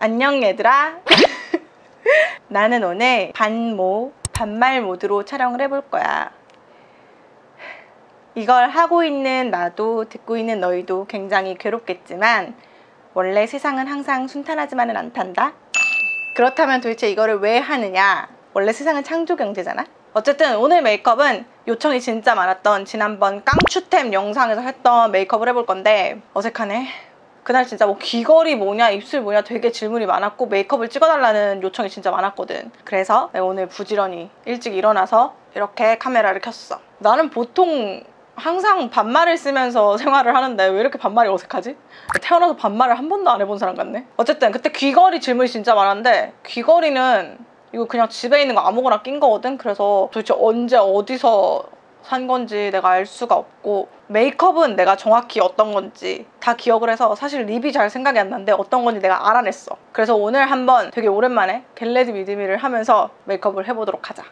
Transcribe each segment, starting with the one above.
안녕 얘들아. 나는 오늘 반말 모드로 촬영을 해볼 거야. 이걸 하고 있는 나도 듣고 있는 너희도 굉장히 괴롭겠지만 원래 세상은 항상 순탄하지만은 않단다. 그렇다면 도대체 이거를 왜 하느냐? 원래 세상은 창조 경제잖아. 어쨌든 오늘 메이크업은 요청이 진짜 많았던 지난번 깡추템 영상에서 했던 메이크업을 해볼 건데 어색하네. 그날 진짜 뭐 귀걸이 뭐냐 입술 뭐냐 되게 질문이 많았고 메이크업을 찍어달라는 요청이 진짜 많았거든. 그래서 내가 오늘 부지런히 일찍 일어나서 이렇게 카메라를 켰어. 나는 보통 항상 반말을 쓰면서 생활을 하는데 왜 이렇게 반말이 어색하지? 태어나서 반말을 한 번도 안 해본 사람 같네. 어쨌든 그때 귀걸이 질문이 진짜 많았는데 귀걸이는 이거 그냥 집에 있는 거 아무거나 낀 거거든. 그래서 도대체 언제 어디서 산 건지 내가 알 수가 없고 메이크업은 내가 정확히 어떤 건지 다 기억을 해서 사실 립이 잘 생각이 안 나는데 어떤 건지 내가 알아냈어. 그래서 오늘 한번 되게 오랜만에 겟레디 위드미를 하면서 메이크업을 해보도록 하자.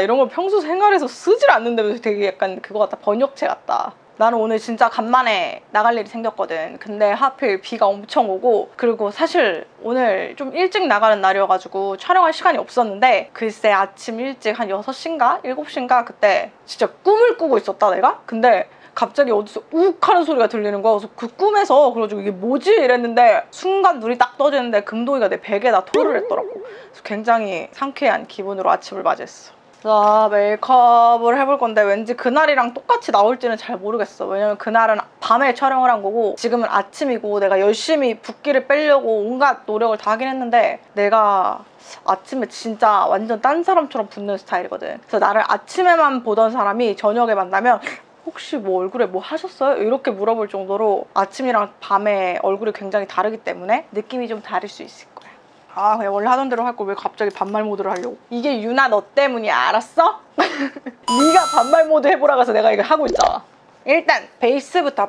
이런 걸 평소 생활에서 쓰질 않는데 되게 약간 그거 같다. 번역체 같다. 나는 오늘 진짜 간만에 나갈 일이 생겼거든. 근데 하필 비가 엄청 오고 그리고 사실 오늘 좀 일찍 나가는 날이어가지고 촬영할 시간이 없었는데 글쎄 아침 일찍 한 6시인가? 7시인가? 그때 진짜 꿈을 꾸고 있었다 내가? 근데 갑자기 어디서 욱 하는 소리가 들리는 거야. 그래서 그 꿈에서 그래가지고 이게 뭐지? 이랬는데 순간 눈이 딱 떠지는데 금동이가 내 베개에다 토를 했더라고. 그래서 굉장히 상쾌한 기분으로 아침을 맞이했어. 자, 메이크업을 해볼 건데 왠지 그날이랑 똑같이 나올지는 잘 모르겠어. 왜냐면 그날은 밤에 촬영을 한 거고 지금은 아침이고 내가 열심히 붓기를 빼려고 온갖 노력을 다 하긴 했는데 내가 아침에 진짜 완전 딴 사람처럼 붓는 스타일이거든. 그래서 나를 아침에만 보던 사람이 저녁에 만나면 혹시 뭐 얼굴에 뭐 하셨어요? 이렇게 물어볼 정도로 아침이랑 밤에 얼굴이 굉장히 다르기 때문에 느낌이 좀 다를 수 있을 거야. 아 그냥 원래 하던 대로 할 걸 왜 갑자기 반말 모드를 하려고. 이게 유나 너 때문이야 알았어? 네가 반말 모드 해보라고 해서 내가 이거 하고 있잖아. 일단 베이스부터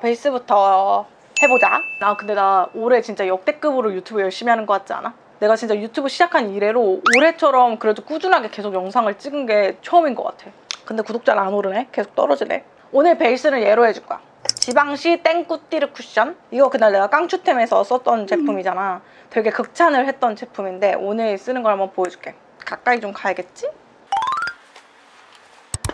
해보자. 근데 나 올해 진짜 역대급으로 유튜브 열심히 하는 거 같지 않아? 내가 진짜 유튜브 시작한 이래로 올해처럼 그래도 꾸준하게 계속 영상을 찍은 게 처음인 것 같아. 근데 구독자는 안 오르네. 계속 떨어지네. 오늘 베이스는 얘로 해줄 거야. 지방시 땡꾸띠르 쿠션. 이거 그날 내가 깡추템에서 썼던 제품이잖아. 되게 극찬을 했던 제품인데 오늘 쓰는 걸 한번 보여줄게. 가까이 좀 가야겠지?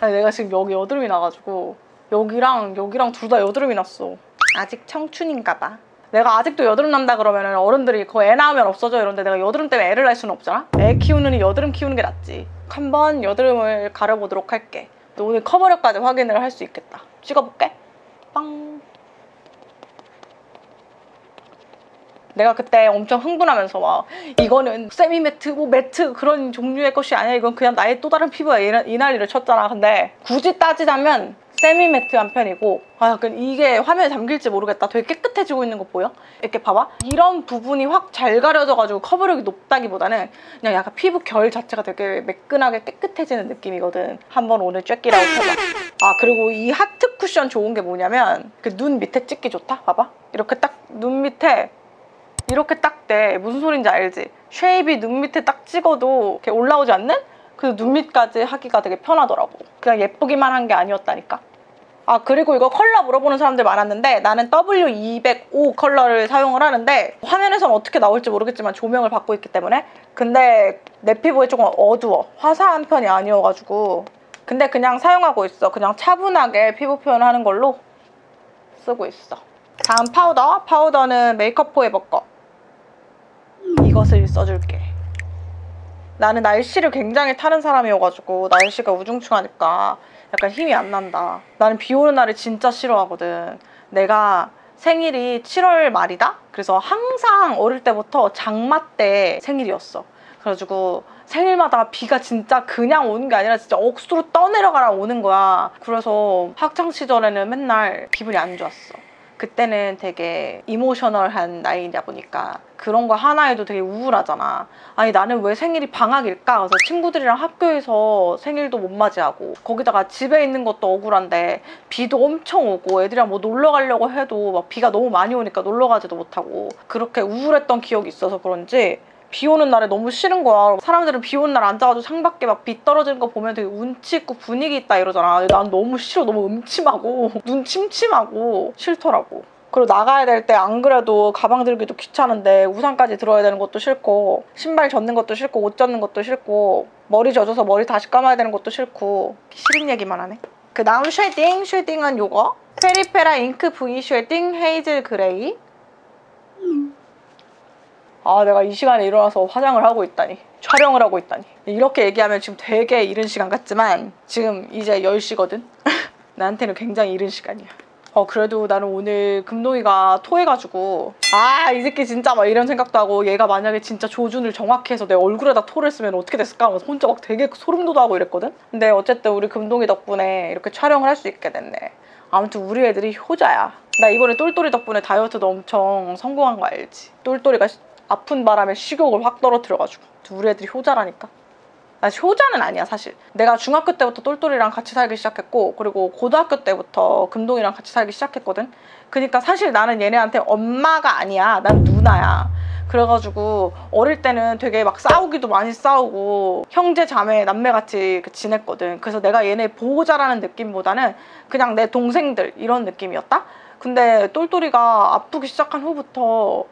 아니, 내가 지금 여기 여드름이 나가지고 여기랑 둘 다 여드름이 났어. 아직 청춘인가 봐. 내가 아직도 여드름 난다 그러면 어른들이 그거 애 낳으면 없어져 이런데 내가 여드름 때문에 애를 낳을 수는 없잖아? 애 키우느니 여드름 키우는 게 낫지. 한번 여드름을 가려보도록 할게. 오늘 커버력까지 확인을 할 수 있겠다. 찍어볼게. 빵. 내가 그때 엄청 흥분하면서 막 이거는 세미매트 뭐 매트 그런 종류의 것이 아니야. 이건 그냥 나의 또 다른 피부야. 이 난리를 쳤잖아. 근데 굳이 따지자면 세미매트한 편이고 이게 화면에 담길지 모르겠다. 되게 깨끗해지고 있는 거 보여? 이렇게 봐봐. 이런 부분이 확 잘 가려져가지고 커버력이 높다기보다는 그냥 약간 피부 결 자체가 되게 매끈하게 깨끗해지는 느낌이거든. 한번 오늘 쬐끼라고 해봐. 그리고 이 하트 쿠션 좋은 게 뭐냐면 그 눈 밑에 찍기 좋다? 봐봐. 이렇게 딱 눈 밑에 이렇게 딱 돼. 무슨 소린지 알지? 쉐입이 눈 밑에 딱 찍어도 이렇게 올라오지 않는? 그래서 눈 밑까지 하기가 되게 편하더라고. 그냥 예쁘기만 한 게 아니었다니까. 그리고 이거 컬러 물어보는 사람들 많았는데 나는 W205 컬러를 사용을 하는데 화면에서는 어떻게 나올지 모르겠지만 조명을 받고 있기 때문에 근데 내 피부에 조금 어두워. 화사한 편이 아니어가지고 근데 그냥 사용하고 있어. 그냥 차분하게 피부 표현하는 걸로 쓰고 있어. 다음 파우더는 메이크업 포에버 거. 이것을 써줄게. 나는 날씨를 굉장히 타는 사람이어가지고 날씨가 우중충하니까 약간 힘이 안 난다. 나는 비 오는 날을 진짜 싫어하거든. 내가 생일이 7월 말이다? 그래서 항상 어릴 때부터 장마 때 생일이었어. 그래가지고 생일마다 비가 진짜 그냥 오는 게 아니라 진짜 억수로 떠내려가라 오는 거야. 그래서 학창시절에는 맨날 기분이 안 좋았어. 그때는 되게 이모셔널한 나이다 보니까 그런 거 하나에도 되게 우울하잖아. 아니 나는 왜 생일이 방학일까? 그래서 친구들이랑 학교에서 생일도 못 맞이하고 거기다가 집에 있는 것도 억울한데 비도 엄청 오고 애들이랑 뭐 놀러 가려고 해도 막 비가 너무 많이 오니까 놀러 가지도 못하고 그렇게 우울했던 기억이 있어서 그런지 비 오는 날에 너무 싫은 거야. 사람들은 비 오는 날 앉아가지고 창밖에 막 비 떨어지는 거 보면 되게 운치 있고 분위기 있다 이러잖아. 난 너무 싫어. 너무 음침하고 눈 침침하고 싫더라고. 그리고 나가야 될 때 안 그래도 가방 들기도 귀찮은데 우산까지 들어야 되는 것도 싫고 신발 젖는 것도 싫고 옷 젖는 것도 싫고 머리 젖어서 머리 다시 감아야 되는 것도 싫고 싫은 얘기만 하네. 그 다음 쉐딩은 요거 페리페라 잉크 V 쉐딩 헤이즐 그레이. 아 내가 이 시간에 일어나서 화장을 하고 있다니, 촬영을 하고 있다니. 이렇게 얘기하면 지금 되게 이른 시간 같지만 지금 이제 10시거든? 나한테는 굉장히 이른 시간이야. 그래도 나는 오늘 금동이가 토해가지고 이 새끼 진짜 막 이런 생각도 하고, 얘가 만약에 진짜 조준을 정확히 해서 내 얼굴에다 토를 했으면 어떻게 됐을까 하면서 혼자 막 되게 소름 돋아하고 이랬거든? 근데 어쨌든 우리 금동이 덕분에 이렇게 촬영을 할 수 있게 됐네. 아무튼 우리 애들이 효자야. 나 이번에 똘똘이 덕분에 다이어트도 엄청 성공한 거 알지? 똘똘이가 아픈 바람에 식욕을 확 떨어뜨려가지고. 우리 애들이 효자라니까. 나 효자는 아니야 사실. 내가 중학교 때부터 똘똘이랑 같이 살기 시작했고, 그리고 고등학교 때부터 금동이랑 같이 살기 시작했거든. 그러니까 사실 나는 얘네한테 엄마가 아니야. 난 누나야. 그래가지고 어릴 때는 되게 막 싸우기도 많이 싸우고 형제 자매 남매같이 지냈거든. 그래서 내가 얘네 보호자라는 느낌보다는 그냥 내 동생들 이런 느낌이었다. 근데 똘똘이가 아프기 시작한 후부터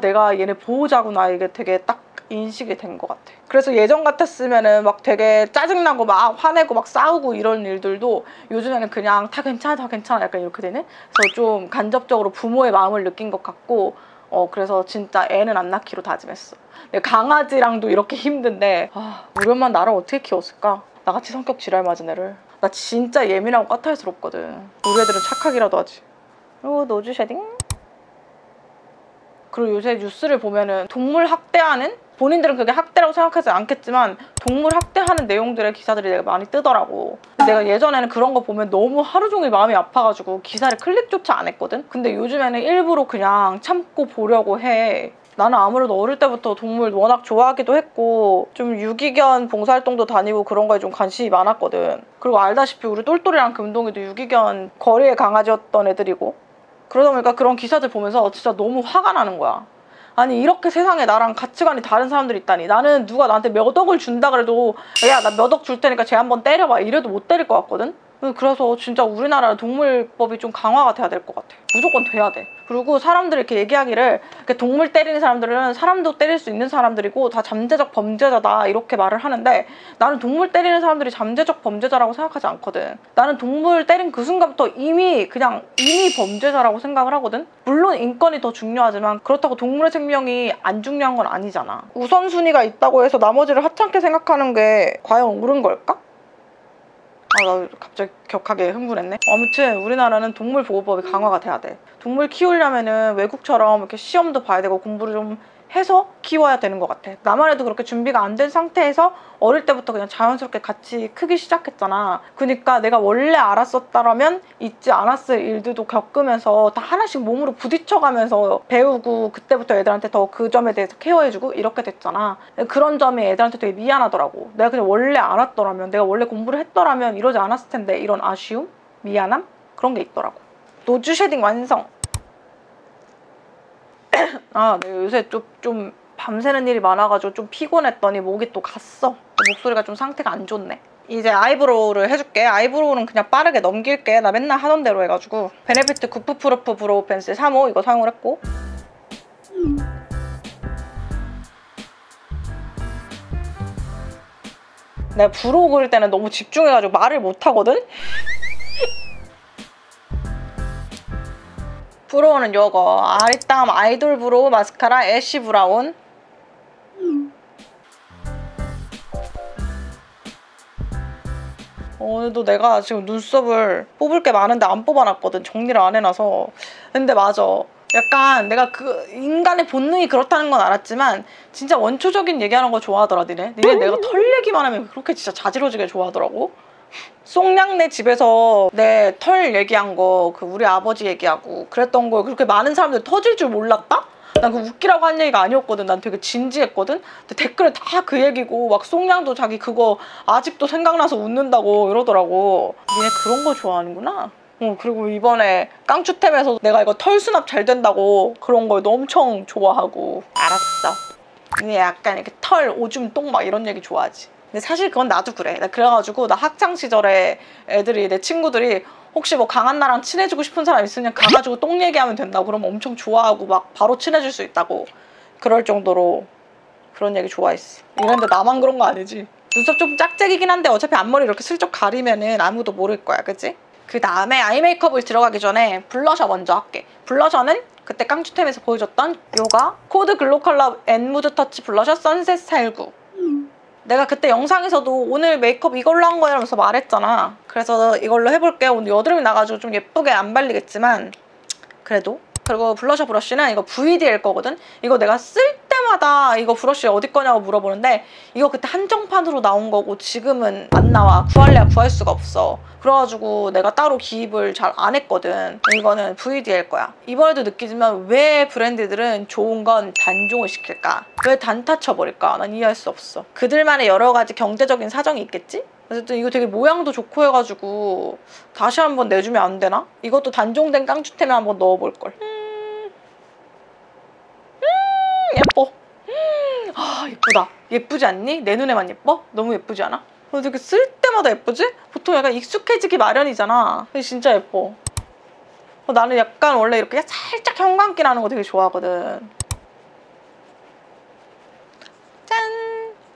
내가 얘네 보호자구나, 이게 되게 딱 인식이 된 것 같아. 그래서 예전 같았으면은 막 되게 짜증나고 막 화내고 막 싸우고 이런 일들도 요즘에는 그냥 다 괜찮아 약간 이렇게 되네. 그래서 좀 간접적으로 부모의 마음을 느낀 것 같고, 그래서 진짜 애는 안 낳기로 다짐했어. 강아지랑도 이렇게 힘든데 우리 엄마는 나를 어떻게 키웠을까? 나같이 성격 지랄 맞은 애를. 나 진짜 예민하고 까탈스럽거든. 우리 애들은 착하기라도 하지. 그리고 노즈 쉐딩. 그리고 요새 뉴스를 보면은 동물 학대하는, 본인들은 그게 학대라고 생각하지 않겠지만 동물 학대하는 내용들의 기사들이 되게 많이 뜨더라고. 내가 예전에는 그런 거 보면 너무 하루 종일 마음이 아파가지고 기사를 클릭조차 안 했거든? 근데 요즘에는 일부러 그냥 참고 보려고 해. 나는 아무래도 어릴 때부터 동물 워낙 좋아하기도 했고 좀 유기견 봉사활동도 다니고 그런 거에 좀 관심이 많았거든. 그리고 알다시피 우리 똘똘이랑 금동이도 유기견 거리의 강아지였던 애들이고, 그러다 보니까 그런 기사들 보면서 진짜 너무 화가 나는 거야. 아니 이렇게 세상에 나랑 가치관이 다른 사람들이 있다니. 나는 누가 나한테 몇 억을 준다 그래도 야 나 몇 억 줄 테니까 쟤 한번 때려봐 이래도 못 때릴 것 같거든. 그래서 진짜 우리나라는 동물법이 좀 강화가 돼야 될 것 같아. 무조건 돼야 돼. 그리고 사람들이 이렇게 얘기하기를 동물 때리는 사람들은 사람도 때릴 수 있는 사람들이고 다 잠재적 범죄자다 이렇게 말을 하는데, 나는 동물 때리는 사람들이 잠재적 범죄자라고 생각하지 않거든. 나는 동물 때린 그 순간부터 이미 범죄자라고 생각을 하거든. 물론 인권이 더 중요하지만 그렇다고 동물의 생명이 안 중요한 건 아니잖아. 우선순위가 있다고 해서 나머지를 하찮게 생각하는 게 과연 옳은 걸까? 나 갑자기 격하게 흥분했네. 아무튼 우리나라는 동물보호법이 강화가 돼야 돼. 동물 키우려면은 외국처럼 이렇게 시험도 봐야 되고 공부를 좀 해서 키워야 되는 것 같아. 나만 해도 그렇게 준비가 안 된 상태에서 어릴 때부터 그냥 자연스럽게 같이 크기 시작했잖아. 그러니까 내가 원래 알았었다면 있지 않았을 일들도 겪으면서 다 하나씩 몸으로 부딪혀가면서 배우고, 그때부터 애들한테 더 그 점에 대해서 케어해주고 이렇게 됐잖아. 그런 점이 애들한테 되게 미안하더라고. 내가 그냥 원래 알았더라면, 내가 원래 공부를 했더라면 이러지 않았을 텐데, 이런 아쉬움? 미안함? 그런 게 있더라고. 노즈 쉐딩 완성! 내가 요새 좀 밤새는 일이 많아가지고 좀 피곤했더니 목이 또 갔어. 목소리가 좀 상태가 안 좋네. 이제 아이브로우를 해줄게. 아이브로우는 그냥 빠르게 넘길게. 나 맨날 하던 대로 해가지고. 베네피트 구프프루프 브로우 펜슬 3호 이거 사용을 했고, 내가 브로우 그릴 때는 너무 집중해가지고 말을 못하거든? 브로우는 요거 아리따움 아이돌 브로우 마스카라 애쉬 브라운. 오늘도 내가 지금 눈썹을 뽑을 게 많은데 안 뽑아놨거든. 정리를 안 해놔서. 근데 맞아, 약간 내가 그 인간의 본능이 그렇다는 건 알았지만 진짜 원초적인 얘기하는 거 좋아하더라. 니네 내가 털 얘기만 하면 그렇게 진짜 자지러지게 좋아하더라고. 송량네 집에서 내 털 얘기한 거, 그 우리 아버지 얘기하고 그랬던 거 그렇게 많은 사람들이 터질 줄 몰랐다? 난 그 웃기라고 한 얘기가 아니었거든. 난 되게 진지했거든. 근데 댓글에 다 그 얘기고, 막 송량도 자기 그거 아직도 생각나서 웃는다고 이러더라고. 니네 그런 거 좋아하는구나. 그리고 이번에 깡추템에서 내가 이거 털 수납 잘 된다고 그런 거도 엄청 좋아하고. 알았어. 니네 약간 이렇게 털 오줌 똥 막 이런 얘기 좋아하지. 근데 사실 그건 나도 그래. 그래가지고 나 학창 시절에 애들이, 내 친구들이 혹시 뭐 강한나랑 친해지고 싶은 사람 있으면 가가지고 똥 얘기하면 된다고. 그러면 엄청 좋아하고 막 바로 친해질 수 있다고. 그럴 정도로 그런 얘기 좋아했어. 이런데 나만 그런 거 아니지? 눈썹 좀 짝짝이긴 한데 어차피 앞머리 이렇게 슬쩍 가리면은 아무도 모를 거야, 그치? 그 다음에 아이 메이크업을 들어가기 전에 블러셔 먼저 할게. 블러셔는 그때 깡추템에서 보여줬던 요가 코드 글로 컬러 앤무드 터치 블러셔 선셋 스타일 9. 내가 그때 영상에서도 오늘 메이크업 이걸로 한 거야 라면서 말했잖아. 그래서 이걸로 해볼게. 오늘 여드름이 나가지고 좀 예쁘게 안 발리겠지만 그래도. 그리고 블러셔 브러쉬는 이거 VDL 거거든? 이거 내가 쓸 때마다 이거 브러쉬 어디 거냐고 물어보는데 이거 그때 한정판으로 나온 거고 지금은 안 나와. 구할래야 구할 수가 없어. 그래가지고 내가 따로 기입을 잘 안 했거든. 이거는 VDL 거야. 이번에도 느끼지만 왜 브랜드들은 좋은 건 단종을 시킬까? 왜 단타 쳐버릴까? 난 이해할 수 없어. 그들만의 여러 가지 경제적인 사정이 있겠지? 어쨌든 이거 되게 모양도 좋고 해가지고 다시 한번 내주면 안 되나? 이것도 단종된 깡추템에 한번 넣어볼걸. 예뻐. 아 예쁘다. 예쁘지 않니? 내 눈에만 예뻐? 너무 예쁘지 않아? 되게 쓸 때마다 예쁘지? 보통 약간 익숙해지기 마련이잖아. 근데 진짜 예뻐. 나는 약간 원래 이렇게 살짝 형광기 나는 거 되게 좋아하거든. 짠!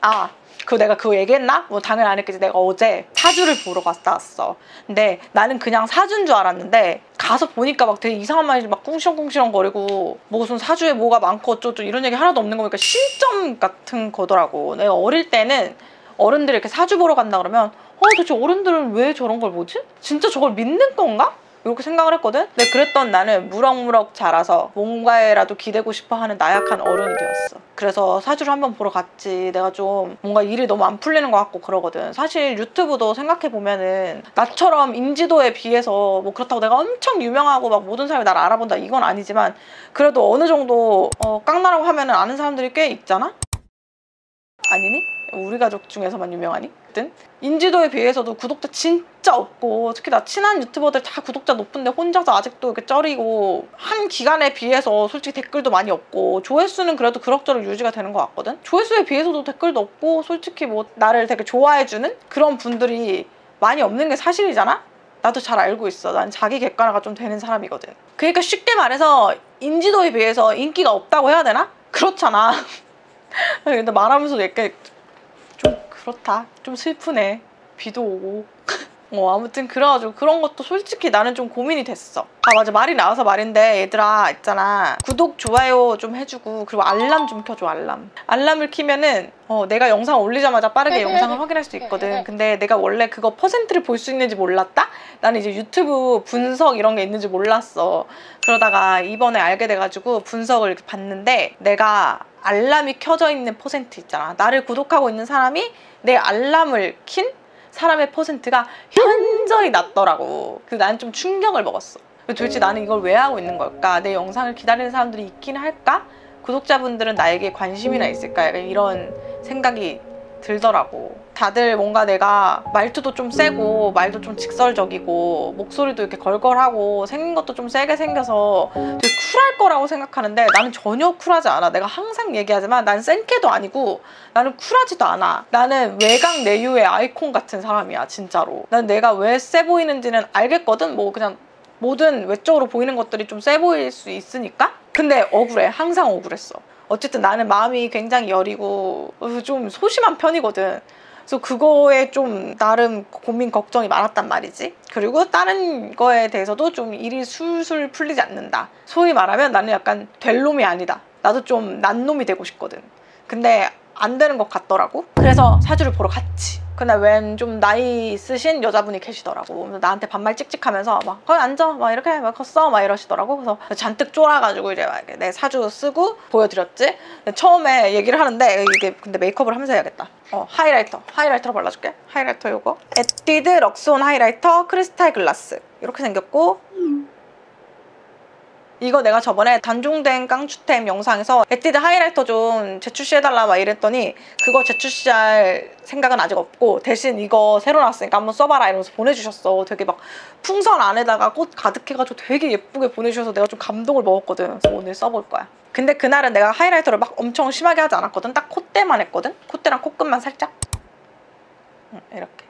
아! 내가 그거 얘기했나? 뭐 당연히 안 했겠지. 내가 어제 사주를 보러 갔다 왔어. 근데 나는 그냥 사주인 줄 알았는데 가서 보니까 막 되게 이상한 말이 막 꿍시렁꿍시렁 거리고 뭐 무슨 사주에 뭐가 많고 어쩌고 이런 얘기 하나도 없는 거 보니까 신점 같은 거더라고. 내가 어릴 때는 어른들이 이렇게 사주 보러 간다 그러면 도대체 어른들은 왜 저런 걸 보지? 진짜 저걸 믿는 건가? 이렇게 생각을 했거든? 근데 그랬던 나는 무럭무럭 자라서 뭔가에라도 기대고 싶어 하는 나약한 어른이 되었어. 그래서 사주를 한번 보러 갔지. 내가 좀 뭔가 일이 너무 안 풀리는 것 같고 그러거든. 사실 유튜브도 생각해보면은 나처럼 인지도에 비해서 뭐 그렇다고 내가 엄청 유명하고 막 모든 사람이 나를 알아본다 이건 아니지만 그래도 어느 정도 깡나라고 하면은 아는 사람들이 꽤 있잖아? 아니니? 우리 가족 중에서만 유명하니? 어쨌든 인지도에 비해서도 구독자 진짜 없고 특히 나 친한 유튜버들 다 구독자 높은데 혼자서 아직도 이렇게 쩔이고 한 기간에 비해서 솔직히 댓글도 많이 없고 조회수는 그래도 그럭저럭 유지가 되는 것 같거든? 조회수에 비해서도 댓글도 없고 솔직히 뭐 나를 되게 좋아해주는 그런 분들이 많이 없는 게 사실이잖아? 나도 잘 알고 있어. 난 자기 객관화가 좀 되는 사람이거든. 그러니까 쉽게 말해서 인지도에 비해서 인기가 없다고 해야 되나? 그렇잖아. 근데 말하면서 약간 좀 그렇다. 좀 슬프네. 비도 오고. 아무튼 그래가지고 그런 것도 솔직히 나는 좀 고민이 됐어. 아 맞아. 말이 나와서 말인데 얘들아 있잖아. 구독, 좋아요 좀 해주고 그리고 알람 좀 켜줘. 알람을 키면은 내가 영상 올리자마자 빠르게 영상을 확인할 수 있거든. 근데 내가 원래 그거 퍼센트를 볼 수 있는지 몰랐다? 나는 이제 유튜브 분석 이런 게 있는지 몰랐어. 그러다가 이번에 알게 돼가지고 분석을 이렇게 봤는데 내가 알람이 켜져 있는 퍼센트 있잖아. 나를 구독하고 있는 사람이 내 알람을 킨 사람의 퍼센트가 현저히 낮더라고. 그래서 난 좀 충격을 먹었어. 도대체 나는 이걸 왜 하고 있는 걸까? 내 영상을 기다리는 사람들이 있긴 할까? 구독자분들은 나에게 관심이나 있을까? 약간 이런 생각이 들더라고. 다들 뭔가 내가 말투도 좀 세고 말도 좀 직설적이고 목소리도 이렇게 걸걸하고 생긴 것도 좀 세게 생겨서 되게 쿨할 거라고 생각하는데 나는 전혀 쿨하지 않아. 내가 항상 얘기하지만 난 센캐도 아니고 나는 쿨하지도 않아. 나는 외강 내유의 아이콘 같은 사람이야 진짜로. 난 내가 왜 세 보이는지는 알겠거든. 뭐 그냥 모든 외적으로 보이는 것들이 좀 세 보일 수 있으니까. 근데 억울해. 항상 억울했어. 어쨌든 나는 마음이 굉장히 여리고 좀 소심한 편이거든. 그래서 그거에 좀 나름 고민 걱정이 많았단 말이지. 그리고 다른 거에 대해서도 좀 일이 술술 풀리지 않는다. 소위 말하면 나는 약간 될 놈이 아니다. 나도 좀 난 놈이 되고 싶거든. 근데 안 되는 것 같더라고. 그래서 사주를 보러 갔지. 근데 웬 좀 나이 있으신 여자분이 계시더라고. 나한테 반말 찍찍하면서 막 거기 앉아 막 이렇게 막 컸어 막 이러시더라고. 그래서 잔뜩 쫄아가지고 이제 막 내 사주 쓰고 보여드렸지. 처음에 얘기를 하는데 이게 근데 메이크업을 하면서 해야겠다. 하이라이터로 발라줄게. 하이라이터 요거 에뛰드 럭스온 하이라이터 크리스탈 글라스 이렇게 생겼고 이거 내가 저번에 단종된 깡추템 영상에서 에뛰드 하이라이터 좀 재출시해달라 막 이랬더니 그거 재출시할 생각은 아직 없고 대신 이거 새로 나왔으니까 한번 써봐라 이러면서 보내주셨어. 되게 막 풍선 안에다가 꽃 가득해가지고 되게 예쁘게 보내주셔서 내가 좀 감동을 먹었거든. 그래서 오늘 써볼 거야. 근데 그날은 내가 하이라이터를 막 엄청 심하게 하지 않았거든. 딱 콧대만 했거든. 콧대랑 코끝만 살짝 이렇게.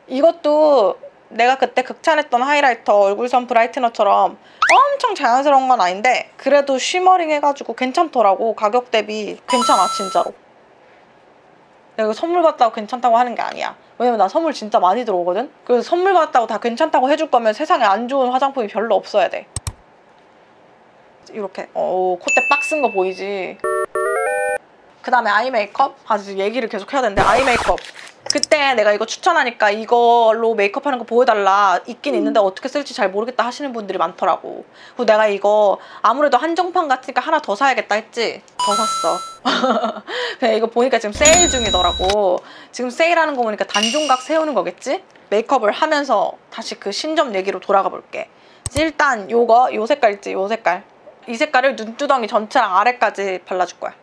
이것도 내가 그때 극찬했던 하이라이터 얼굴선 브라이트너처럼 엄청 자연스러운 건 아닌데 그래도 쉬머링 해가지고 괜찮더라고. 가격 대비 괜찮아 진짜로. 내가 이거 선물 받았다고 괜찮다고 하는 게 아니야. 왜냐면 나 선물 진짜 많이 들어오거든? 그래서 선물 받았다고 다 괜찮다고 해줄 거면 세상에 안 좋은 화장품이 별로 없어야 돼. 이렇게 콧대 빡 쓴 거 보이지? 그 다음에 아이 메이크업? 아주 얘기를 계속 해야 되는데 아이 메이크업 그때 내가 이거 추천하니까 이걸로 메이크업 하는 거 보여달라 있긴 있는데 어떻게 쓸지 잘 모르겠다 하시는 분들이 많더라고. 그리고 내가 이거 아무래도 한정판 같으니까 하나 더 사야겠다 했지? 더 샀어. 그냥 이거 보니까 지금 세일 중이더라고. 지금 세일하는 거 보니까 단종각 세우는 거겠지? 메이크업을 하면서 다시 그 신점 얘기로 돌아가 볼게. 일단 요거 요 색깔 있지? 요 색깔 이 색깔을 눈두덩이 전체랑 아래까지 발라줄 거야.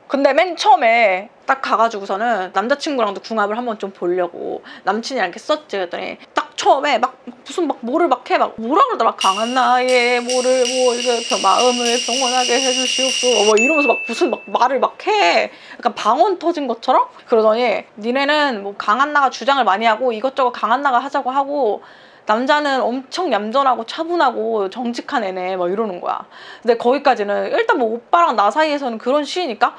근데 맨 처음에 딱 가가지고서는 남자친구랑도 궁합을 한번 좀 보려고 남친이랑 이렇게 썼지. 그랬더니 딱 처음에 막 무슨 막 뭐를 막 해. 막 뭐라 그러더라. 강한 나의 뭐를 뭐 이게 마음을 평온하게 해주시옵소 뭐 이러면서 막 무슨 막 말을 막 해. 약간 방언 터진 것처럼? 그러더니 니네는 뭐 강한 나가 주장을 많이 하고 이것저것 강한 나가 하자고 하고 남자는 엄청 얌전하고 차분하고 정직한 애네 막 이러는 거야. 근데 거기까지는 일단 뭐 오빠랑 나 사이에서는 그런 시이니까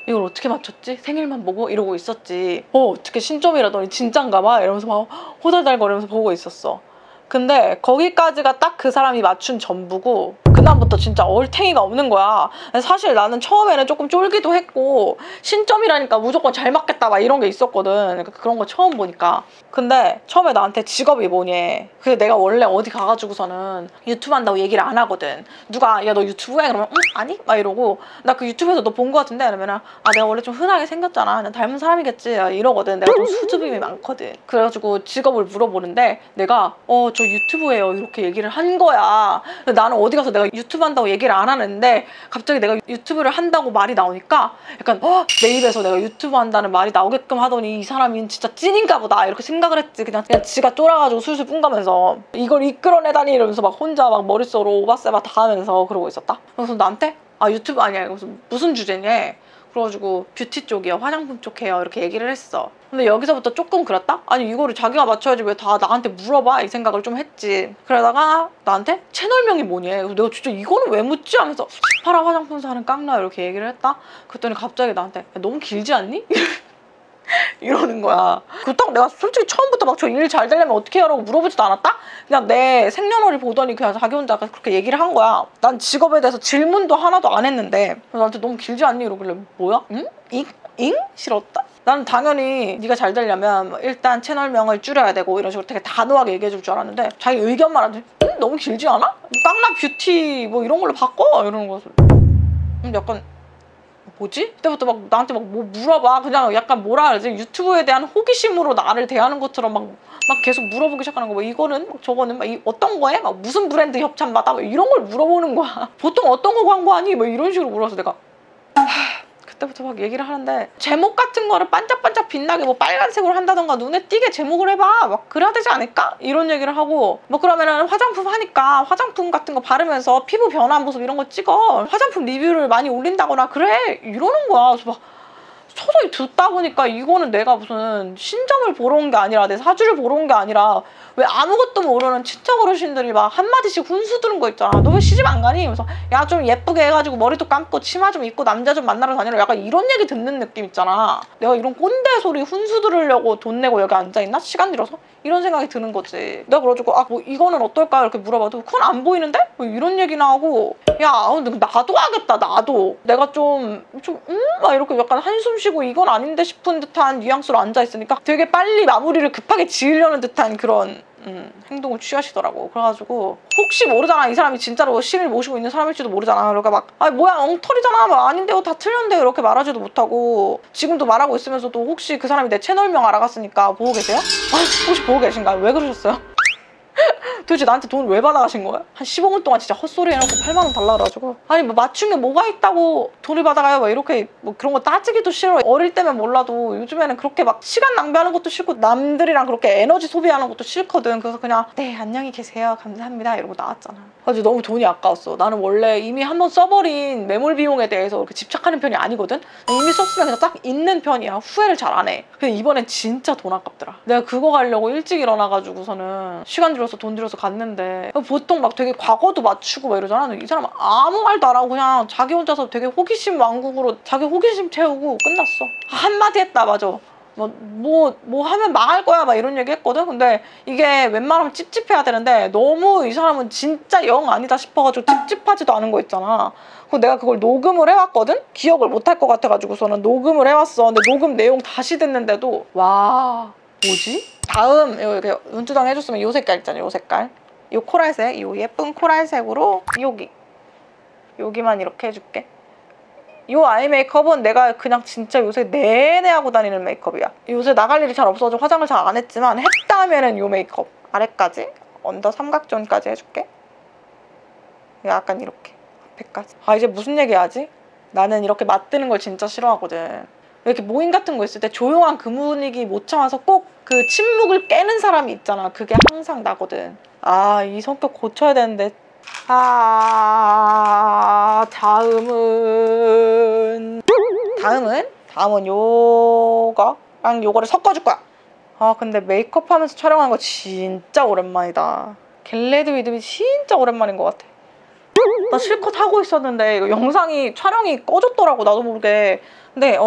이걸 어떻게 맞췄지? 생일만 보고 이러고 있었지. 어떻게 신점이라더니 진짠가 봐 이러면서 막 호달달거리면서 보고 있었어. 근데 거기까지가 딱 그 사람이 맞춘 전부고 그다음부터 진짜 얼탱이가 없는 거야. 사실 나는 처음에는 조금 쫄기도 했고 신점이라니까 무조건 잘 맞겠다 막 이런 게 있었거든. 그러니까 그런 거 처음 보니까. 근데 처음에 나한테 직업이 뭐니? 그래서 내가 원래 어디 가가지고서는 유튜브 한다고 얘기를 안 하거든. 누가 야 너 유튜브 해? 그러면 아니? 막 이러고 나 그 유튜브에서 너 본 거 같은데? 그러면 내가 원래 좀 흔하게 생겼잖아. 그냥 닮은 사람이겠지 이러거든. 내가 좀 수줍음이 많거든. 그래가지고 직업을 물어보는데 내가 저 유튜브예요 이렇게 얘기를 한 거야. 나는 어디 가서 내가 유튜브 한다고 얘기를 안 하는데 갑자기 내가 유튜브를 한다고 말이 나오니까 약간 내 입에서 내가 유튜브 한다는 말이 나오게끔 하더니 이 사람이 진짜 찐인가 보다 이렇게 생각을 했지. 그냥 지가 쫄아가지고 술술 뿜가면서 이걸 이끌어내다니 이러면서 막 혼자 막 머릿속으로 오바세바 다 하면서 그러고 있었다. 그래서 나한테 유튜브 아니야. 무슨 주제냐? 그래가지고 뷰티 쪽이요, 화장품 쪽 해요 이렇게 얘기를 했어. 근데 여기서부터 조금 그랬다? 아니 이거를 자기가 맞춰야지 왜 다 나한테 물어봐 이 생각을 좀 했지. 그러다가 나한테 채널명이 뭐니? 그래서 내가 진짜 이거는 왜 묻지? 하면서 파라 화장품사 하는 깡나 이렇게 얘기를 했다? 그랬더니 갑자기 나한테 야, 너무 길지 않니? 이러는 거야. 그렇다고 내가 솔직히 처음부터 막 저 일 잘 되려면 어떻게 하라고 물어보지도 않았다? 그냥 내 생년월일 보더니 그냥 자기 혼자 그렇게 얘기를 한 거야. 난 직업에 대해서 질문도 하나도 안 했는데 나한테 너무 길지 않니? 이러길래 뭐야? 응? 잉? 싫었다? 나는 당연히 네가 잘 되려면 일단 채널명을 줄여야 되고 이런 식으로 되게 단호하게 얘기해 줄 줄 알았는데 자기 의견만 하더니 너무 길지 않아? 깡나 뷰티 뭐 이런 걸로 바꿔 이러는 거야. 약간 뭐지? 그때부터 막 나한테 막 뭐 물어봐. 그냥 약간 뭐라 그러지? 유튜브에 대한 호기심으로 나를 대하는 것처럼 막 계속 물어보기 시작하는 거. 뭐 이거는 막 저거는 막 어떤 거에? 막 무슨 브랜드 협찬받아? 막 이런 걸 물어보는 거야. 보통 어떤 거 광고하니? 뭐 이런 식으로 물어서 내가 그때부터 막 얘기를 하는데 제목 같은 거를 반짝반짝 빛나게 뭐 빨간색으로 한다던가 눈에 띄게 제목을 해봐. 막 그래야 되지 않을까? 이런 얘기를 하고 뭐 그러면은 화장품 하니까 화장품 같은 거 바르면서 피부 변화 모습 이런 거 찍어. 화장품 리뷰를 많이 올린다거나 그래. 이러는 거야. 그래서 막 서서히 듣다 보니까 이거는 내가 무슨 신점을 보러 온 게 아니라 내 사주를 보러 온 게 아니라 왜 아무것도 모르는 친척 어르신들이 막 한마디씩 훈수 두는 거 있잖아. 너 왜 시집 안 가니? 그래서 야 좀 예쁘게 해가지고 머리도 감고 치마 좀 입고 남자 좀 만나러 다니라 약간 이런 얘기 듣는 느낌 있잖아. 내가 이런 꼰대 소리 훈수 들으려고 돈 내고 여기 앉아있나? 시간 들어서? 이런 생각이 드는 거지. 내가 그래가지고 뭐 이거는 어떨까? 이렇게 물어봐도 그건 안 보이는데? 뭐 이런 얘기나 하고 야 근데 나도 하겠다. 나도 내가 막 이렇게 약간 한숨 쉬고 이건 아닌데 싶은 듯한 뉘앙스로 앉아있으니까 되게 빨리 마무리를 급하게 지으려는 듯한 그런 행동을 취하시더라고. 그래가지고 혹시 모르잖아. 이 사람이 진짜로 신을 모시고 있는 사람일지도 모르잖아. 그러니까 막 아니 뭐야 엉터리잖아. 막 아닌데요 다 틀렸는데요 이렇게 말하지도 못하고 지금도 말하고 있으면서도 혹시 그 사람이 내 채널명 알아갔으니까 보고 계세요? 혹시 보고 계신가요? 왜 그러셨어요? 도대체 나한테 돈을 왜 받아가신 거야? 한 15분 동안 진짜 헛소리 해놓고 8만 원 달라 그래가지고 아니 뭐 맞춘 게 뭐가 있다고 돈을 받아가요? 막 이렇게 뭐 그런 거 따지기도 싫어. 어릴 때면 몰라도 요즘에는 그렇게 막 시간 낭비하는 것도 싫고 남들이랑 그렇게 에너지 소비하는 것도 싫거든. 그래서 그냥 네 안녕히 계세요 감사합니다 이러고 나왔잖아. 그래서 너무 돈이 아까웠어. 나는 원래 이미 한번 써버린 매몰 비용에 대해서 그렇게 집착하는 편이 아니거든. 이미 썼으면 그냥 딱 있는 편이야. 후회를 잘 안 해. 근데 이번엔 진짜 돈 아깝더라. 내가 그거 가려고 일찍 일어나가지고서는 시간 들여서 돈 들여서 갔는데 보통 막 되게 과거도 맞추고 막 이러잖아. 근데 이 사람은 아무 말도 안 하고 그냥 자기 혼자서 되게 호기심 왕국으로 자기 호기심 채우고 끝났어. 한마디 했다. 맞아. 뭐 하면 망할 거야 막 이런 얘기 했거든. 근데 이게 웬만하면 찝찝해야 되는데 너무 이 사람은 진짜 영 아니다 싶어가지고 찝찝하지도 않은 거 있잖아. 그리고 내가 그걸 녹음을 해왔거든? 기억을 못할 것 같아가지고서는 녹음을 해왔어. 근데 녹음 내용 다시 듣는데도 와 뭐지? 다음 이렇게 눈두덩 해줬으면 요 색깔 있잖아. 요 색깔 요 코랄색 요 예쁜 코랄색으로 여기만 이렇게 해줄게. 이 아이 메이크업은 내가 그냥 진짜 요새 내내 하고 다니는 메이크업이야. 요새 나갈 일이 잘 없어서 화장을 잘 안 했지만 했다면은 이 메이크업 아래까지 언더 삼각존까지 해줄게. 약간 이렇게 앞에까지. 아 이제 무슨 얘기하지? 나는 이렇게 맞드는 걸 진짜 싫어하거든. 이렇게 모임 같은 거 있을 때 조용한 그 분위기 못 참아서 꼭 그 침묵을 깨는 사람이 있잖아. 그게 항상 나거든. 아 이 성격 고쳐야 되는데. 다음은 요거랑 요거를 섞어줄 거야. 아 근데 메이크업 하면서 촬영한 거 진짜 오랜만이다. 겟레드 위드미 진짜 오랜만인 것 같아. 나 실컷 하고 있었는데 이거 영상이 촬영이 꺼졌더라고 나도 모르게. 근데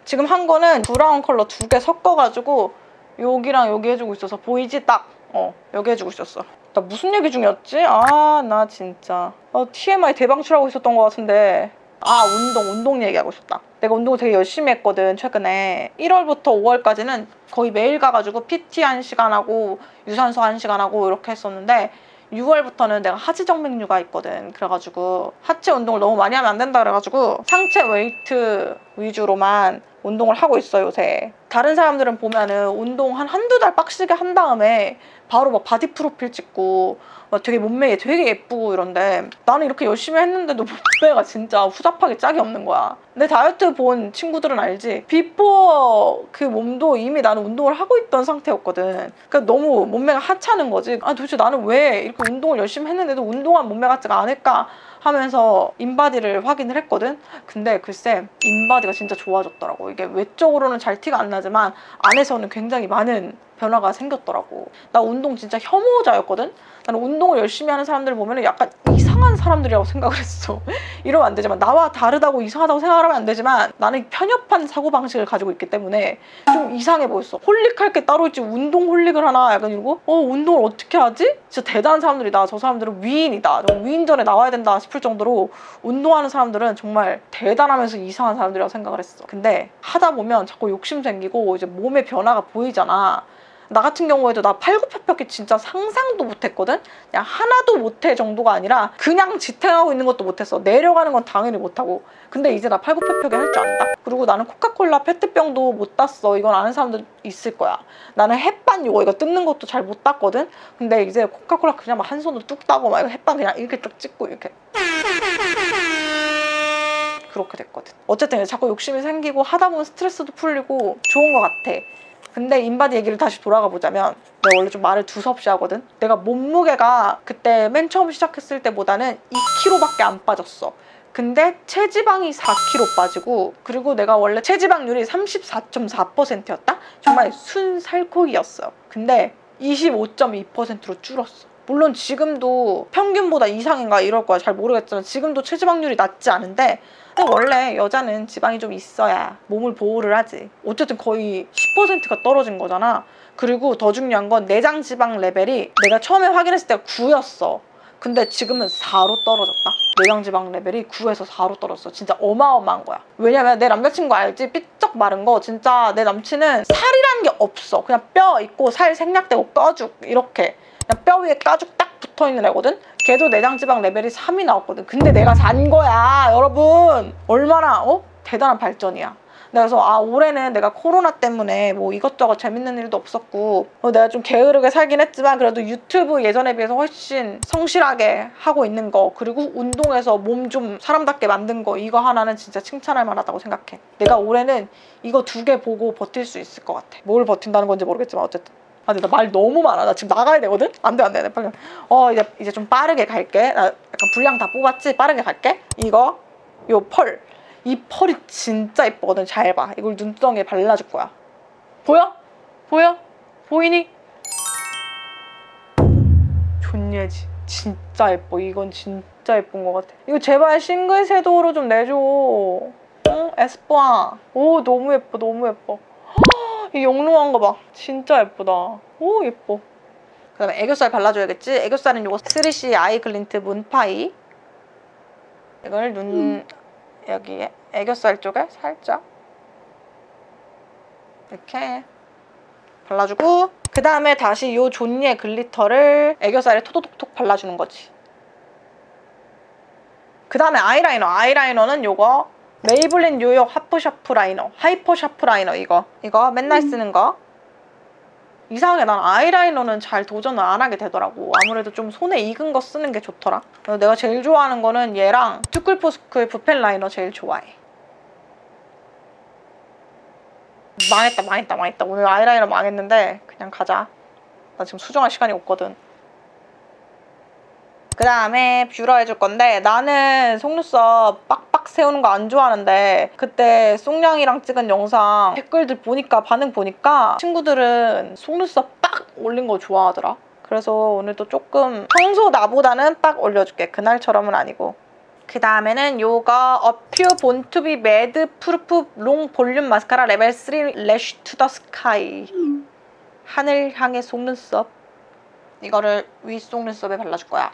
지금 한 거는 브라운 컬러 2개 섞어가지고 여기랑 여기 해주고 있어서 보이지? 딱 여기 해주고 있었어. 나 무슨 얘기 중이었지? 아 나 진짜 TMI 대방출하고 있었던 것 같은데. 아 운동 얘기하고 있었다. 내가 운동을 되게 열심히 했거든 최근에. 1월부터 5월까지는 거의 매일 가가지고 PT 1시간 하고 유산소 1시간 하고 이렇게 했었는데 6월부터는 내가 하지정맥류가 있거든. 그래가지고 하체 운동을 너무 많이 하면 안 된다 그래가지고 상체 웨이트 위주로만 운동을 하고 있어 요새. 다른 사람들은 보면은 운동 한두 달 빡시게 한 다음에 바로 막 바디 프로필 찍고 막 되게 몸매 되게 예쁘고 이런데 나는 이렇게 열심히 했는데도 몸매가 진짜 후잡하게 짝이 없는 거야. 내 다이어트 본 친구들은 알지? 비포 그 몸도 이미 나는 운동을 하고 있던 상태였거든. 그러니까 너무 몸매가 하찮은 거지. 아 도대체 나는 왜 이렇게 운동을 열심히 했는데도 운동한 몸매 같지가 않을까 하면서 인바디를 확인을 했거든. 근데 글쎄 인바디가 진짜 좋아졌더라고. 이게 외적으로는 잘 티가 안 나지만 안에서는 굉장히 많은 변화가 생겼더라고. 나 운동 진짜 혐오자였거든. 나는 운동을 열심히 하는 사람들을 보면 약간 이상한 사람들이라고 생각을 했어. 이러면 안 되지만 나와 다르다고 이상하다고 생각을 하면 안 되지만 나는 편협한 사고방식을 가지고 있기 때문에 좀 이상해 보였어. 홀릭할 게 따로 있지 운동 홀릭을 하나 약간 이러고 운동을 어떻게 하지? 진짜 대단한 사람들이다. 저 사람들은 위인이다. 위인전에 나와야 된다 싶을 정도로 운동하는 사람들은 정말 대단하면서 이상한 사람들이라고 생각을 했어. 근데 하다 보면 자꾸 욕심 생기고 이제 몸의 변화가 보이잖아. 나 같은 경우에도 나 팔굽혀펴기 진짜 상상도 못했거든? 그냥 하나도 못해 정도가 아니라 그냥 지탱하고 있는 것도 못했어. 내려가는 건 당연히 못하고. 근데 이제 나 팔굽혀펴기 할 줄 안다. 그리고 나는 코카콜라 페트병도 못 땄어. 이건 아는 사람들 있을 거야. 나는 햇반 이거 뜯는 것도 잘 못 땄거든? 근데 이제 코카콜라 그냥 막 한 손으로 뚝 따고 막 햇반 그냥 이렇게 딱 찍고 이렇게 그렇게 됐거든. 어쨌든 자꾸 욕심이 생기고 하다 보면 스트레스도 풀리고 좋은 것 같아. 근데 인바디 얘기를 다시 돌아가 보자면 내가 원래 좀 말을 두서없이 하거든? 내가 몸무게가 그때 맨 처음 시작했을 때보다는 2kg밖에 안 빠졌어. 근데 체지방이 4kg 빠지고 그리고 내가 원래 체지방률이 34.4%였다? 정말 순살코기였어. 근데 25.2%로 줄었어. 물론 지금도 평균보다 이상인가 이럴 거야. 잘 모르겠지만 지금도 체지방률이 낮지 않은데 근데 원래 여자는 지방이 좀 있어야 몸을 보호를 하지. 어쨌든 거의 10%가 떨어진 거잖아. 그리고 더 중요한 건 내장 지방 레벨이 내가 처음에 확인했을 때가 9였어. 근데 지금은 4로 떨어졌다. 내장 지방 레벨이 9에서 4로 떨어졌어. 진짜 어마어마한 거야. 왜냐면 내 남자친구 알지? 삐쩍 마른 거. 진짜 내 남친은 살이라는 게 없어. 그냥 뼈 있고 살 생략되고 뼈죽 이렇게 그냥 뼈 위에 가죽 딱 붙어있는 애거든? 걔도 내장지방 레벨이 3이 나왔거든. 근데 내가 산 거야 여러분. 얼마나 대단한 발전이야. 그래서 올해는 내가 코로나 때문에 뭐 이것저것 재밌는 일도 없었고 내가 좀 게으르게 살긴 했지만 그래도 유튜브 예전에 비해서 훨씬 성실하게 하고 있는 거, 그리고 운동해서 몸 좀 사람답게 만든 거, 이거 하나는 진짜 칭찬할 만하다고 생각해. 내가 올해는 이거 2개 보고 버틸 수 있을 것 같아. 뭘 버틴다는 건지 모르겠지만 어쨌든. 근데 나 말 너무 많아. 나 지금 나가야 되거든? 안 돼. 빨리. 이제 좀 빠르게 갈게. 나 약간 분량 다 뽑았지? 빠르게 갈게. 요 펄. 이 펄이 진짜 예쁘거든. 잘 봐. 이걸 눈두덩이에 발라줄 거야. 보여? 보이니? 존예지. 진짜 예뻐. 이건 진짜 예쁜 것 같아. 이거 제발 싱글 섀도우로 좀 내줘. 응? 에스쁘아. 오, 너무 예뻐. 이 영롱한 거 봐. 진짜 예쁘다. 오, 예뻐. 그 다음에 애교살 발라줘야겠지? 애교살은 요거 3C 아이 글린트 문파이. 이걸 여기에 애교살 쪽에 살짝 이렇게 발라주고, 그 다음에 다시 요 존예 글리터를 애교살에 토도톡톡 발라주는 거지. 그 다음에 아이라이너는 요거 메이블린 뉴욕 하이퍼 샤프 라이너. 이거 맨날 쓰는 거. 이상하게 난 아이라이너는 잘 도전을 안 하게 되더라고. 아무래도 좀 손에 익은 거 쓰는 게 좋더라. 내가 제일 좋아하는 거는 얘랑 투쿨포스쿨 붓펜 라이너 제일 좋아해. 망했다. 오늘 아이라이너 망했는데 그냥 가자. 나 지금 수정할 시간이 없거든. 그 다음에 뷰러 해줄 건데, 나는 속눈썹 빡빡 세우는 거 안 좋아하는데 그때 쏭냥이랑 찍은 영상 댓글들 보니까, 반응 보니까 친구들은 속눈썹 빡 올린 거 좋아하더라. 그래서 오늘도 조금 평소 나보다는 빡 올려줄게. 그날처럼은 아니고. 그 다음에는 요거 어퓨 본투비 매드 프루프 롱 볼륨 마스카라 레벨 3 래쉬 투 더 스카이. 하늘 향의 속눈썹. 이거를 위 속눈썹에 발라줄 거야.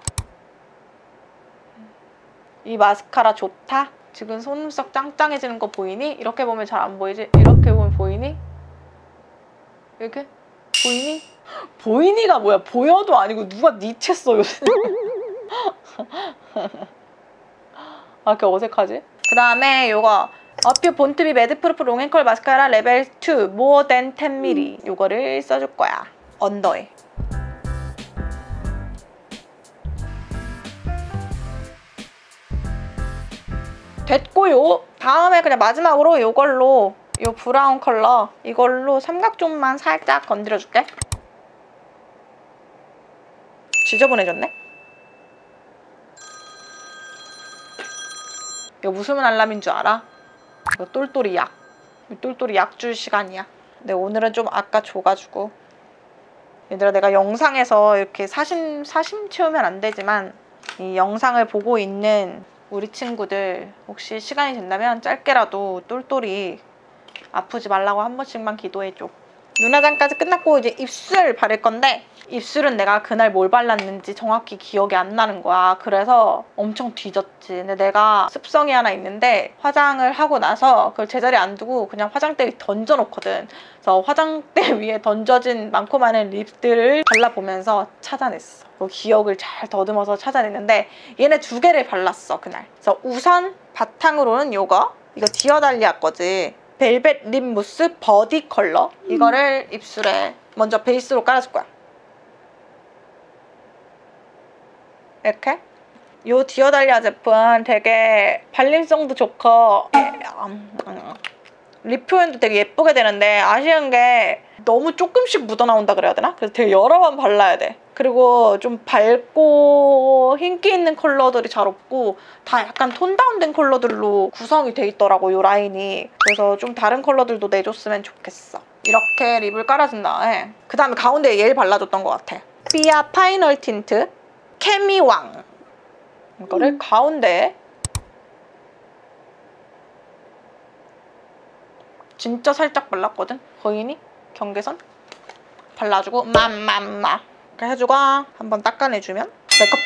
이 마스카라 좋다? 지금 속눈썹 짱짱해지는 거 보이니? 이렇게 보면 잘 안 보이지? 이렇게 보면 보이니? 이렇게? 보이니? 보이니가 뭐야? 보여도 아니고 누가 니체 써 요새. 이렇게 어색하지? 그 다음에 요거 어퓨 본투비 매드 프루프 롱앤컬 마스카라 레벨 2 more than 10mm. 요거를 써줄 거야. 언더에. 됐고요. 다음에 그냥 마지막으로 요걸로, 요 브라운 컬러 이걸로 삼각존만 살짝 건드려줄게. 지저분해졌네? 이거 무슨 알람인 줄 알아? 이거 똘똘이 약. 똘똘이 약 줄 시간이야. 근데 오늘은 좀 아까 줘가지고. 얘들아, 내가 영상에서 이렇게 사심 채우면 안 되지만 이 영상을 보고 있는 우리 친구들 혹시 시간이 된다면 짧게라도 똘똘이 아프지 말라고 한 번씩만 기도해줘. 눈화장까지 끝났고 이제 입술 바를 건데, 입술은 내가 그날 뭘 발랐는지 정확히 기억이 안 나는 거야. 그래서 엄청 뒤졌지. 근데 내가 습성이 하나 있는데 화장을 하고 나서 그걸 제자리에 안 두고 그냥 화장대 위에 던져놓거든. 그래서 화장대 위에 던져진 많고 많은 립들을 발라보면서 찾아냈어. 그 기억을 잘 더듬어서 찾아냈는데 얘네 2개를 발랐어 그날. 그래서 우선 바탕으로는 이거 디어달리아 거지. 벨벳 립 무스 버디 컬러. 이거를 입술에 먼저 베이스로 깔아줄 거야. 이렇게. 요 디어달리아 제품 되게 발림성도 좋고 립 표현도 되게 예쁘게 되는데 아쉬운 게 너무 조금씩 묻어나온다 그래야 되나? 그래서 되게 여러 번 발라야 돼. 그리고 좀 밝고 흰기 있는 컬러들이 잘 없고 다 약간 톤 다운된 컬러들로 구성이 돼 있더라고, 요 라인이. 그래서 좀 다른 컬러들도 내줬으면 좋겠어. 이렇게 립을 깔아준 다음에 그 다음에 가운데에 얘를 발라줬던 것 같아. 삐아 파이널 틴트 케미왕. 이거를 가운데에 진짜 살짝 발랐거든? 보이니? 경계선? 발라주고 맘맘마 이렇게 해주고 한번 닦아내주면 메이크업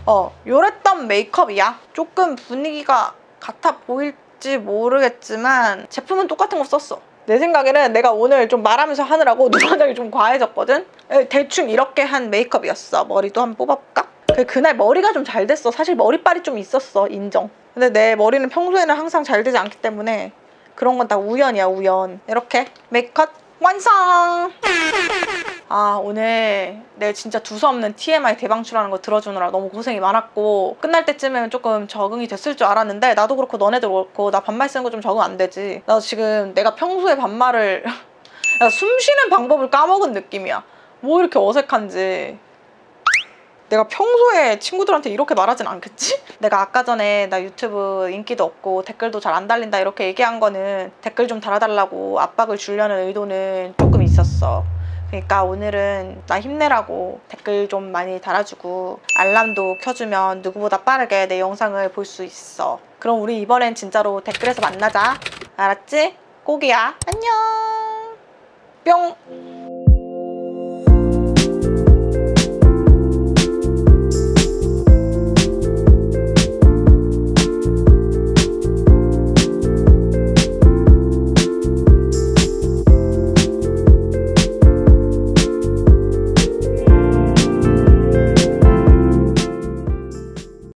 끝! 요랬던 메이크업이야. 조금 분위기가 같아 보일지 모르겠지만 제품은 똑같은 거 썼어. 내 생각에는 내가 오늘 좀 말하면서 하느라고 눈화장이 좀 과해졌거든? 대충 이렇게 한 메이크업이었어. 머리도 한번 뽑아볼까? 그날 머리가 좀 잘 됐어. 사실 머리빨이 좀 있었어, 인정. 근데 내 머리는 평소에는 항상 잘 되지 않기 때문에 그런 건 다 우연이야, 우연. 이렇게 메이크업 완성! 아, 오늘 내 진짜 두서없는 TMI 대방출하는 거 들어주느라 너무 고생이 많았고, 끝날 때쯤에는 조금 적응이 됐을 줄 알았는데, 나도 그렇고 너네도 그렇고 나 반말 쓰는 거 좀 적응 안 되지. 나도 지금 내가 평소에 반말을 숨 쉬는 방법을 까먹은 느낌이야. 뭐 이렇게 어색한지. 내가 평소에 친구들한테 이렇게 말하진 않겠지? 내가 아까 전에 나 유튜브 인기도 없고 댓글도 잘 안 달린다 이렇게 얘기한 거는 댓글 좀 달아달라고 압박을 주려는 의도는 조금 있었어. 그러니까 오늘은 나 힘내라고 댓글 좀 많이 달아주고 알람도 켜주면 누구보다 빠르게 내 영상을 볼 수 있어. 그럼 우리 이번엔 진짜로 댓글에서 만나자. 알았지? 꼭이야. 안녕. 뿅.